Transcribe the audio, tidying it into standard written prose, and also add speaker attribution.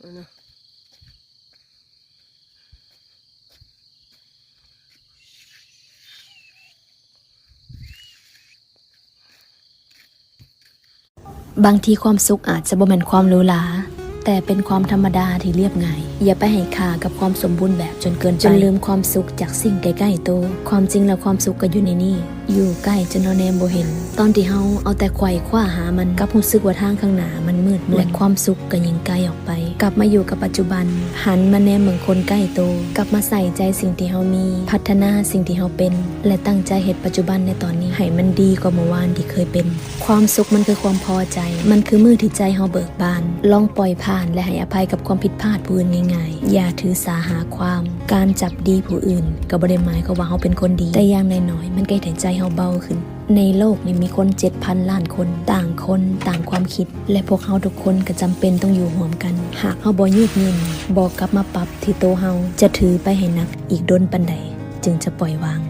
Speaker 1: นะ
Speaker 2: บางทีความสุขอาจจะบ่แม่นความหรูหราแต่เป็นความธรรมดาที่เรียบง่ายอย่าไปให้ค่ากับความสมบูรณ์แบบจนเกินไปจนลืมความสุขจากสิ่งใกล้ๆตัวความจริงแล้วความสุขก็อยู่ในนี่อยู่ใกล้จนเราแนมบ่เห็นตอนที่เฮาเอาแต่ไขว่คว้าหามันกับรู้สึกว่าทางข้างหน้ามันมืดและความสุขก็ยิ่งไกลออกไปกลับมาอยู่กับปัจจุบันหันมาแนมเมืองคนใกล้ตัวกลับมาใส่ใจสิ่งที่เฮามีพัฒนาสิ่งที่เฮาเป็นและตั้งใจเฮ็ดปัจจุบันในตอนนี้ให้มันดีกว่าเมื่อวานที่เคยเป็นความสุขมันคือความพอใจมันคือมือที่ใจเฮาเบิกบานลองปล่อยผ่านและให้อภัยกับความผิดพลาดผู้อื่นง่ายๆอย่าถือสาหาความการจับดีผู้อื่นก็บ่ได้หมายความว่าเฮาเป็นคนดีแต่อย่างน้อยๆมันก็ให้ใจเฮาเบาขึ้นในโลกนี้มีคน 7,000 ล้านคนต่างความคิดและพวกเฮาทุกคนก็จำเป็นต้องอยู่ร่วมกันหากเฮาบ่ยืดหยุ่นบ่กลับมาปรับที่โตเฮาจะถือไปให้หนักอีกดนปานใดจึงจะปล่อยวาง